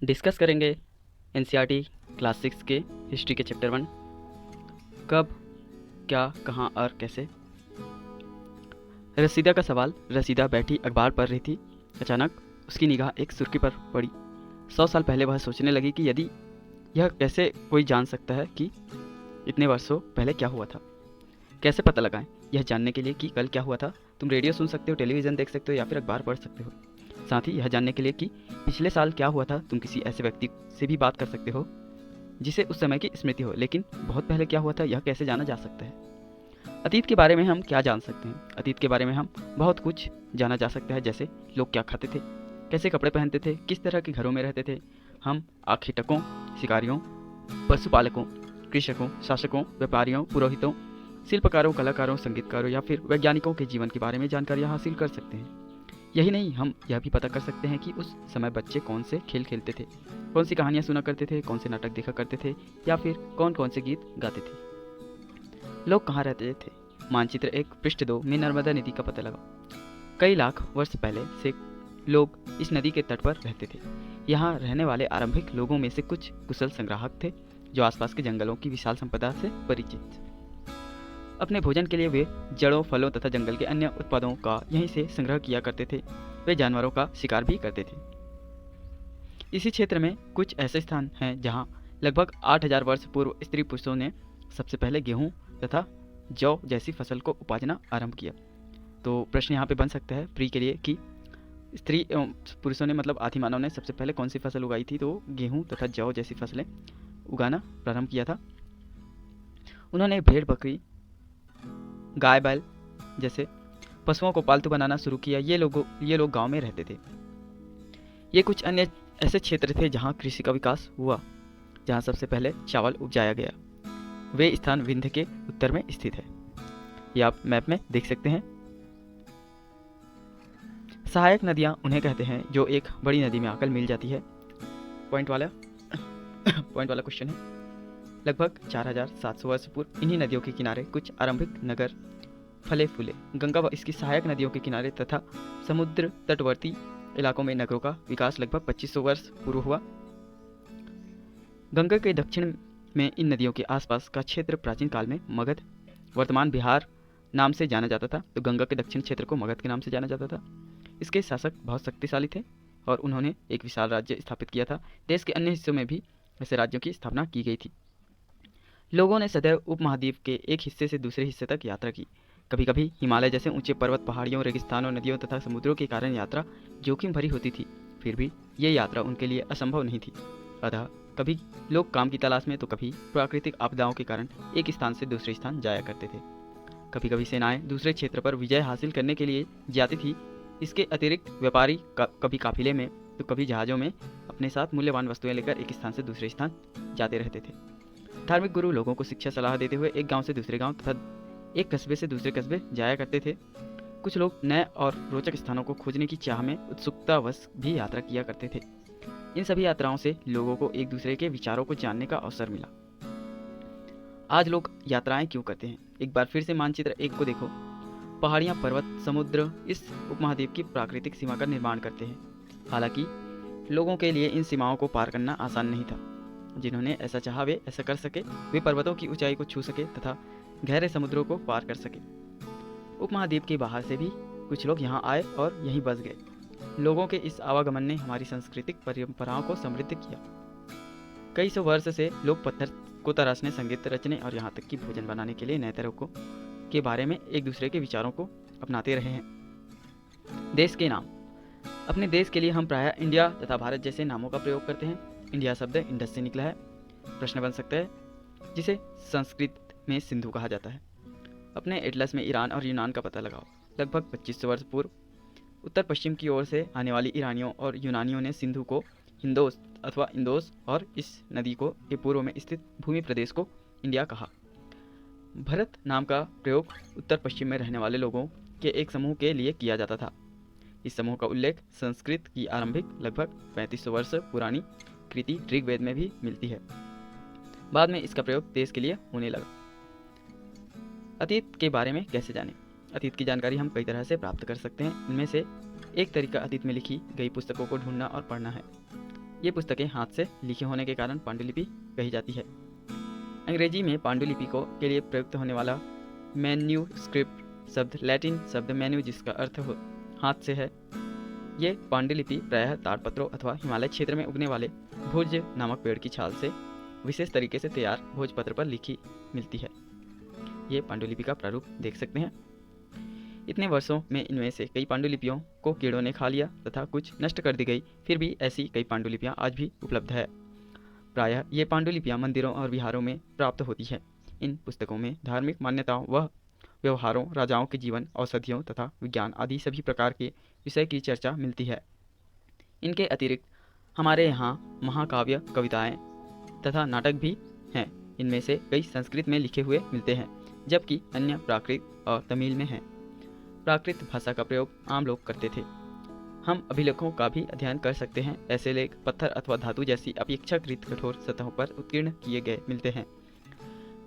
Discuss करेंगे NCERT class 6 के history के चैप्टर 1 कब, क्या, कहाँ और कैसे। रसीदा का सवाल। रसीदा बैठी अखबार पढ़ रही थी। अचानक उसकी निगाह एक सुर्खी पर पड़ी। 100 साल पहले वह सोचने लगी कि यदि यह कैसे कोई जान सकता है कि इतने वर्षों पहले क्या हुआ था। कैसे पता लगाएं यह जानने के लिए कि कल क्या हुआ था। तुम रेडियो सुन सकते हो, टेलीविज़न देख सकते हो या फिर अखबार पढ़ सकते हो। साथ ही यह जानने के लिए कि पिछले साल क्या हुआ था तुम किसी ऐसे व्यक्ति से भी बात कर सकते हो जिसे उस समय की स्मृति हो, लेकिन बहुत पहले क्या हुआ था यह कैसे जाना जा सकता है। अतीत के बारे में हम क्या जान सकते हैं। अतीत के बारे में हम बहुत कुछ जाना जा सकता है, जैसे लोग क्या खाते थे, कैसे कपड़े पहनते थे, किस तरह के घरों में रहते थे। हम आखेटकों, शिकारियों, पशुपालकों, कृषकों, शासकों, व्यापारियों, पुरोहितों, शिल्पकारों, कलाकारों, संगीतकारों या फिर वैज्ञानिकों के जीवन के बारे में जानकारी हासिल कर सकते हैं। यही नहीं, हम यह भी पता कर सकते हैं कि उस समय बच्चे कौन से खेल खेलते थे, कौन सी कहानियाँ सुना करते थे, कौन से नाटक देखा करते थे या फिर कौन कौन से गीत गाते थे। लोग कहाँ रहते थे। मानचित्र 1 पृष्ठ 2 में नर्मदा नदी का पता लगाओ। कई लाख वर्ष पहले से लोग इस नदी के तट पर रहते थे। यहाँ रहने वाले आरंभिक लोगों में से कुछ कुशल संग्राहक थे जो आसपास के जंगलों की विशाल संपदा से परिचित थे। अपने भोजन के लिए वे जड़ों, फलों तथा जंगल के अन्य उत्पादों का यहीं से संग्रह किया करते थे। वे जानवरों का शिकार भी करते थे। इसी क्षेत्र में कुछ ऐसे स्थान हैं जहाँ लगभग 8000 वर्ष पूर्व स्त्री पुरुषों ने सबसे पहले गेहूँ तथा जौ जैसी फसल को उपाजना आरंभ किया। तो प्रश्न यहाँ पे बन सकता है प्री के लिए कि स्त्री एवं पुरुषों ने मतलब आदि मानव ने सबसे पहले कौन सी फसल उगाई थी। तो गेहूँ तथा जौ जैसी फसलें उगाना प्रारंभ किया था। उन्होंने भेड़, बकरी, गाय, बैल जैसे पशुओं को पालतू बनाना शुरू किया। ये लोग गांव में रहते थे। ये कुछ अन्य ऐसे क्षेत्र थे जहां कृषि का विकास हुआ, जहां सबसे पहले चावल उपजाया गया। वे स्थान विंध्य के उत्तर में स्थित है। ये आप मैप में देख सकते हैं। सहायक नदियां उन्हें कहते हैं जो एक बड़ी नदी में आकर मिल जाती है। पॉइंट वाला क्वेश्चन है। लगभग 4700 वर्ष पूर्व इन्हीं नदियों के किनारे कुछ आरंभिक नगर फले फूले। गंगा व इसकी सहायक नदियों के किनारे तथा समुद्र तटवर्ती इलाकों में नगरों का विकास लगभग 2500 वर्ष पूर्व हुआ। गंगा के दक्षिण में इन नदियों के आसपास का क्षेत्र प्राचीन काल में मगध, वर्तमान बिहार नाम से जाना जाता था। तो गंगा के दक्षिण क्षेत्र को मगध के नाम से जाना जाता था। इसके शासक बहुत शक्तिशाली थे और उन्होंने एक विशाल राज्य स्थापित किया था। देश के अन्य हिस्सों में भी ऐसे राज्यों की स्थापना की गई थी। लोगों ने सदैव उपमहाद्वीप के एक हिस्से से दूसरे हिस्से तक यात्रा की। कभी कभी हिमालय जैसे ऊंचे पर्वत, पहाड़ियों, रेगिस्तानों, नदियों तथा समुद्रों के कारण यात्रा जोखिम भरी होती थी। फिर भी ये यात्रा उनके लिए असंभव नहीं थी। अतः कभी लोग काम की तलाश में तो कभी प्राकृतिक आपदाओं के कारण एक स्थान से दूसरे स्थान जाया करते थे। कभी कभी सेनाएं दूसरे क्षेत्र पर विजय हासिल करने के लिए जाती थी। इसके अतिरिक्त व्यापारी कभी काफिले में तो कभी जहाज़ों में अपने साथ मूल्यवान वस्तुएं लेकर एक स्थान से दूसरे स्थान जाते रहते थे। धार्मिक गुरु लोगों को शिक्षा सलाह देते हुए एक गांव से दूसरे गांव तथा एक कस्बे से दूसरे कस्बे जाया करते थे। कुछ लोग नए और रोचक स्थानों को खोजने की चाह में उत्सुकतावश भी यात्रा किया करते थे। इन सभी यात्राओं से लोगों को एक दूसरे के विचारों को जानने का अवसर मिला। आज लोग यात्राएं क्यों करते हैं? एक बार फिर से मानचित्र 1 को देखो। पहाड़ियाँ, पर्वत, समुद्र इस उपमहाद्वीप की प्राकृतिक सीमा का निर्माण करते हैं। हालांकि लोगों के लिए इन सीमाओं को पार करना आसान नहीं था। जिन्होंने ऐसा चाहा वे ऐसा कर सके। वे पर्वतों की ऊंचाई को छू सके तथा गहरे समुद्रों को पार कर सके। उपमहाद्वीप के बाहर से भी कुछ लोग यहाँ आए और यहीं बस गए। लोगों के इस आवागमन ने हमारी सांस्कृतिक परंपराओं को समृद्ध किया। कई सौ वर्ष से लोग पत्थर को तराशने, संगीत रचने और यहाँ तक कि भोजन बनाने के लिए नए तरीकों के बारे में एक दूसरे के विचारों को अपनाते रहे हैं। देश के नाम। अपने देश के लिए हम प्रायः इंडिया तथा भारत जैसे नामों का प्रयोग करते हैं। इंडिया शब्द इंडस से निकला है। प्रश्न बन सकता है जिसे संस्कृत में सिंधु कहा जाता है। अपने एटलस में ईरान और यूनान का पता लगाओ। लगभग 2500 वर्ष पूर्व उत्तर पश्चिम की ओर से आने वाली ईरानियों और यूनानियों ने सिंधु को हिंदोस अथवा इंदोस और इस नदी को के पूर्व में स्थित भूमि प्रदेश को इंडिया कहा। भारत नाम का प्रयोग उत्तर पश्चिम में रहने वाले लोगों के एक समूह के लिए किया जाता था। इस समूह का उल्लेख संस्कृत की आरंभिक लगभग 3500 वर्ष पुरानी कृति ऋग्वेद में भी मिलती है। बाद में इसका प्रयोग देश के लिए होने लगा। अतीत के बारे में कैसे जानें? अतीत की जानकारी हम कई तरह से प्राप्त कर सकते हैं। इनमें से एक तरीका अतीत में लिखी गई पुस्तकों को ढूंढना और पढ़ना है। ये पुस्तकें हाथ से लिखी होने के कारण पांडुलिपि कही जाती है। अंग्रेजी में पांडुलिपि के लिए प्रयुक्त होने वाला मैन्यूस्क्रिप्ट शब्द लैटिन शब्द मैन्यू जिसका अर्थ हाथ से है। ये पांडुलिपि प्रायः ताड़पत्रों अथवा हिमालय क्षेत्र में उगने वाले भोज नामक पेड़ की छाल से विशेष तरीके से तैयार भोजपत्र पर लिखी मिलती है। ये पांडुलिपि का प्रारूप देख सकते हैं। इतने वर्षों में इनमें से कई पांडुलिपियों को कीड़ों ने खा लिया तथा कुछ नष्ट कर दी गई, फिर भी ऐसी कई पांडुलिपियाँ आज भी उपलब्ध है। प्रायः ये पांडुलिपियाँ मंदिरों और विहारों में प्राप्त होती है। इन पुस्तकों में धार्मिक मान्यताओं व व्यवहारों, राजाओं के जीवन, औषधियों तथा विज्ञान आदि सभी प्रकार के विषय की चर्चा मिलती है। इनके अतिरिक्त हमारे यहाँ महाकाव्य, कविताएं तथा नाटक भी हैं। इनमें से कई संस्कृत में लिखे हुए मिलते हैं, जबकि अन्य प्राकृत और तमिल में हैं। प्राकृत भाषा का प्रयोग आम लोग करते थे। हम अभिलेखों का भी अध्ययन कर सकते हैं। ऐसे लेख पत्थर अथवा धातु जैसी अपेक्षाकृत कठोर सतहों पर उत्कीर्ण किए गए मिलते हैं।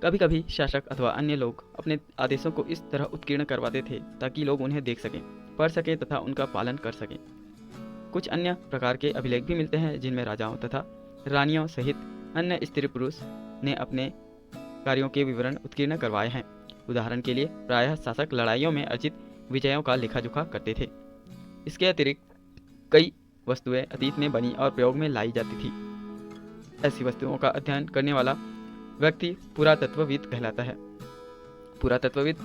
कभी कभी शासक अथवा अन्य लोग अपने आदेशों को इस तरह उत्कीर्ण करवाते थे ताकि लोग उन्हें देख सकें, पढ़ सकें तथा उनका पालन कर सकें। कुछ अन्य प्रकार के अभिलेख भी मिलते हैं जिनमें राजाओं तथा रानियों सहित अन्य स्त्री पुरुष ने अपने कार्यों के विवरण उत्कीर्ण करवाए हैं। उदाहरण के लिए प्रायः शासक लड़ाइयों में अर्जित विजयों का लेखा जोखा करते थे। इसके अतिरिक्त कई वस्तुएं अतीत में बनी और प्रयोग में लाई जाती थी। ऐसी वस्तुओं का अध्ययन करने वाला व्यक्ति पुरातत्वविद कहलाता है। पुरातत्वविद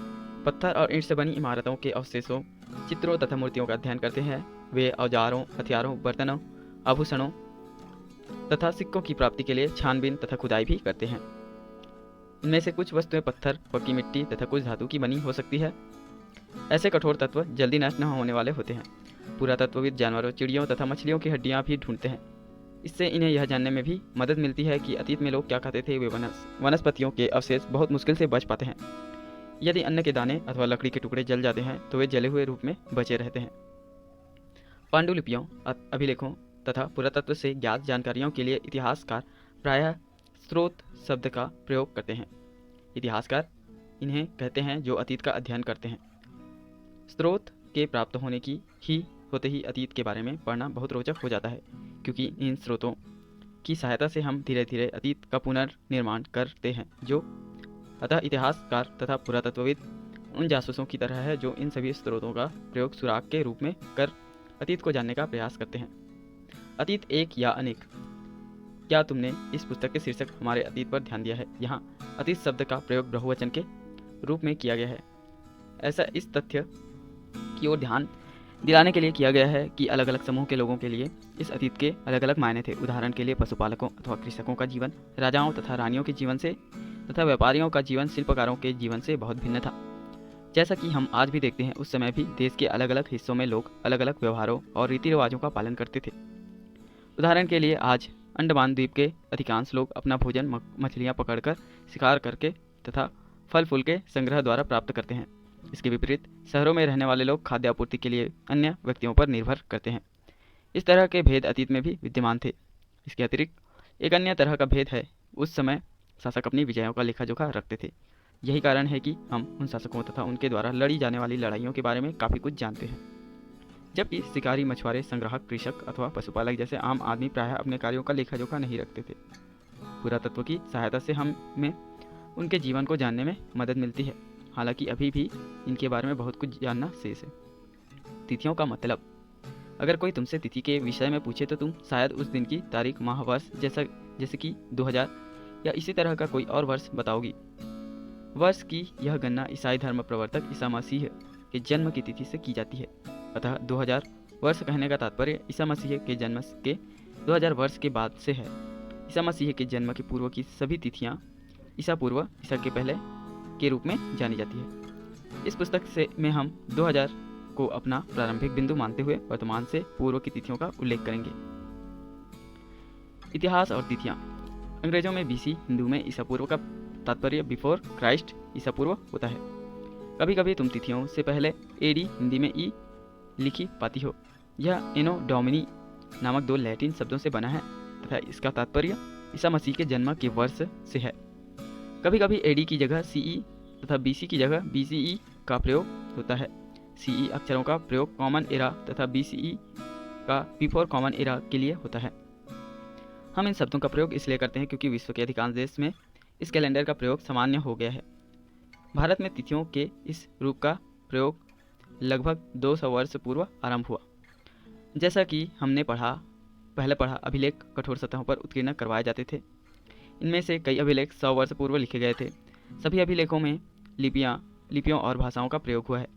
पत्थर और ईंट से बनी इमारतों के अवशेषों, चित्रों तथा मूर्तियों का अध्ययन करते हैं। वे औजारों, हथियारों, बर्तनों, आभूषणों तथा सिक्कों की प्राप्ति के लिए छानबीन तथा खुदाई भी करते हैं। इनमें से कुछ वस्तुएं पत्थर, पक्की मिट्टी तथा कुछ धातु की बनी हो सकती है। ऐसे कठोर तत्व जल्दी नष्ट न होने वाले होते हैं। पुरातत्वविद जानवरों, चिड़ियों तथा मछलियों की हड्डियां भी ढूंढते हैं। इससे इन्हें यह जानने में भी मदद मिलती है कि अतीत में लोग क्या खाते थे। वे वनस्पतियों के अवशेष बहुत मुश्किल से बच पाते हैं। यदि अन्न के दाने अथवा लकड़ी के टुकड़े जल जाते हैं तो वे जले हुए रूप में बचे रहते हैं। पांडुलिपियों, अभिलेखों तथा पुरातत्व से ज्ञात जानकारियों के लिए इतिहासकार प्रायः स्रोत शब्द का प्रयोग करते हैं। इतिहासकार इन्हें कहते हैं जो अतीत का अध्ययन करते हैं। स्रोत के प्राप्त होते ही अतीत के बारे में पढ़ना बहुत रोचक हो जाता है, क्योंकि इन स्रोतों की सहायता से हम धीरे धीरे अतीत का पुनर्निर्माण करते हैं। अतः इतिहासकार तथा पुरातत्वविद उन जासूसों की तरह है जो इन सभी स्रोतों का प्रयोग सुराग के रूप में कर अतीत को जानने का प्रयास करते हैं। अतीत एक या अनेक। क्या तुमने इस पुस्तक के शीर्षक हमारे अतीत पर ध्यान दिया है? यहाँ अतीत शब्द का प्रयोग बहुवचन के रूप में किया गया है। ऐसा इस तथ्य की ओर ध्यान दिलाने के लिए किया गया है कि अलग अलग समूह के लोगों के लिए इस अतीत के अलग अलग मायने थे। उदाहरण के लिए पशुपालकों अथवा कृषकों का जीवन राजाओं तथा रानियों के जीवन से तथा व्यापारियों का जीवन शिल्पकारों के जीवन से बहुत भिन्न था। जैसा कि हम आज भी देखते हैं, उस समय भी देश के अलग अलग हिस्सों में लोग अलग अलग व्यवहारों और रीति रिवाजों का पालन करते थे। उदाहरण के लिए आज अंडमान द्वीप के अधिकांश लोग अपना भोजन मछलियाँ पकड़कर, शिकार करके तथा फल फूल के संग्रह द्वारा प्राप्त करते हैं। इसके विपरीत शहरों में रहने वाले लोग खाद्य आपूर्ति के लिए अन्य व्यक्तियों पर निर्भर करते हैं। इस तरह के भेद अतीत में भी विद्यमान थे। इसके अतिरिक्त एक अन्य तरह का भेद है, उस समय शासक अपनी विजयों का लेखा जोखा रखते थे। यही कारण है कि हम उन शासकों तथा उनके द्वारा लड़ी जाने वाली लड़ाइयों के बारे में काफ़ी कुछ जानते हैं। जबकि शिकारी, मछुआरे, संग्राहक, कृषक अथवा पशुपालक जैसे आम आदमी प्रायः अपने कार्यों का लेखा जोखा नहीं रखते थे। पुरातत्व की सहायता से हमें उनके जीवन को जानने में मदद मिलती है। हालांकि अभी भी इनके बारे में बहुत कुछ जानना शेष है। तिथियों का मतलब। अगर कोई तुमसे तिथि के विषय में पूछे तो तुम शायद उस दिन की तारीख, माह, वर्ष जैसे कि 2000 या इसी तरह का कोई और वर्ष बताओगी। वर्ष की यह गणना ईसाई धर्म प्रवर्तक ईसा मसीह के जन्म की तिथि से की जाती है। अतः 2000 वर्ष कहने का तात्पर्य ईसा मसीह के जन्म के 2000 वर्ष के बाद से है। ईसा मसीह के जन्म के पूर्व की सभी तिथियाँ ईसा पूर्व, ईसा के पहले के रूप में जानी जाती है। इस पुस्तक में हम 2000 को अपना प्रारंभिक बिंदु मानते हुए वर्तमान से पूर्व की तिथियों का उल्लेख करेंगे। इतिहास और तिथियां। अंग्रेजों में बीसी, हिंदू में ईसा पूर्व का तात्पर्य बिफोर क्राइस्ट ईसा पूर्व होता है। कभी कभी तुम तिथियों से पहले एडी, हिंदी में ई लिखी पाती हो। यह एनो डोमिनी नामक दो लैटिन शब्दों से बना है तथा इसका तात्पर्य ईसा मसीह के जन्म के वर्ष से है। कभी कभी एडी की जगह सीई तथा बीसी की जगह बीसीई का प्रयोग होता है। सीई अक्षरों का प्रयोग कॉमन एरा तथा बीसीई का बिफोर कॉमन एरा के लिए होता है। हम इन शब्दों का प्रयोग इसलिए करते हैं क्योंकि विश्व के अधिकांश देश में इस कैलेंडर का प्रयोग सामान्य हो गया है। भारत में तिथियों के इस रूप का प्रयोग लगभग 200 वर्ष पूर्व आरंभ हुआ। जैसा कि हमने पहले पढ़ा, अभिलेख कठोर सतहों पर उत्कीर्ण करवाए जाते थे। इनमें से कई अभिलेख 100 वर्ष पूर्व लिखे गए थे। सभी अभिलेखों में लिपियों और भाषाओं का प्रयोग हुआ है।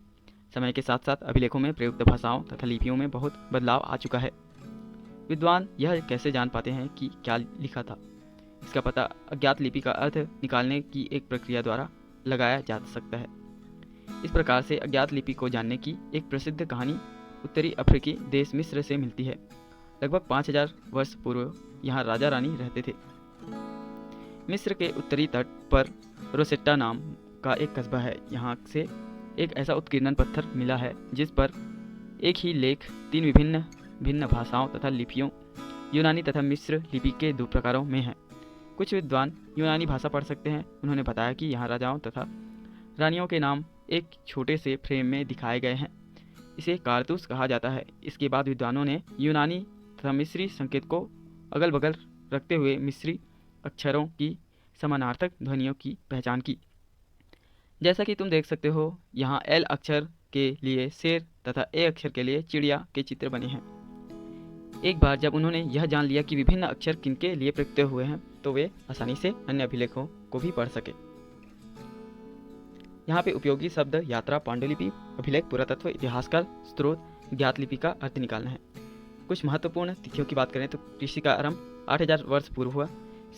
समय के साथ साथ अभिलेखों में प्रयुक्त भाषाओं तथा लिपियों में बहुत बदलाव आ चुका है। विद्वान यह कैसे जान पाते हैं कि क्या लिखा था? इसका पता अज्ञात लिपि का अर्थ निकालने की एक प्रक्रिया द्वारा लगाया जा सकता है। इस प्रकार से अज्ञात लिपि को जानने की एक प्रसिद्ध कहानी उत्तरी अफ्रीकी देश मिस्र से मिलती है। लगभग 5000 वर्ष पूर्व यहाँ राजा रानी रहते थे। मिस्र के उत्तरी तट पर रोसेट्टा नाम का एक कस्बा है। यहाँ से एक ऐसा उत्कीर्णन पत्थर मिला है जिस पर एक ही लेख 3 भिन्न भाषाओं तथा लिपियों, यूनानी तथा मिस्र लिपि के 2 प्रकारों में है। कुछ विद्वान यूनानी भाषा पढ़ सकते हैं। उन्होंने बताया कि यहाँ राजाओं तथा रानियों के नाम एक छोटे से फ्रेम में दिखाए गए हैं। इसे कारतूस कहा जाता है। इसके बाद विद्वानों ने यूनानी तथा मिस्री संकेत को अगल बगल रखते हुए मिस्री अक्षरों की समानार्थक ध्वनियों की पहचान की। जैसा कि तुम देख सकते हो, यहाँ एल अक्षर के लिए शेर तथा ए अक्षर के लिए चिड़िया के चित्र बने हैं। एक बार जब उन्होंने यह जान लिया कि विभिन्न अक्षर किनके लिए प्रयुक्त हुए हैं, तो वे आसानी से अन्य अभिलेखों को भी पढ़ सके। यहाँ पे उपयोगी शब्द यात्रा, पांडुलिपि, अभिलेख, पुरातत्व, इतिहासकाल, स्रोत, ज्ञात लिपि का अर्थ निकालना है। कुछ महत्वपूर्ण तिथियों की बात करें तो कृषि का आरंभ 8000 वर्ष पूर्व हुआ।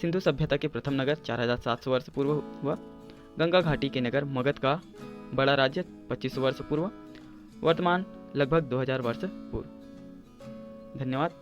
सिंधु सभ्यता के प्रथम नगर 4700 वर्ष पूर्व हुआ। गंगा घाटी के नगर मगध का बड़ा राज्य 2500 वर्ष पूर्व। वर्तमान लगभग 2000 वर्ष पूर्व। धन्यवाद।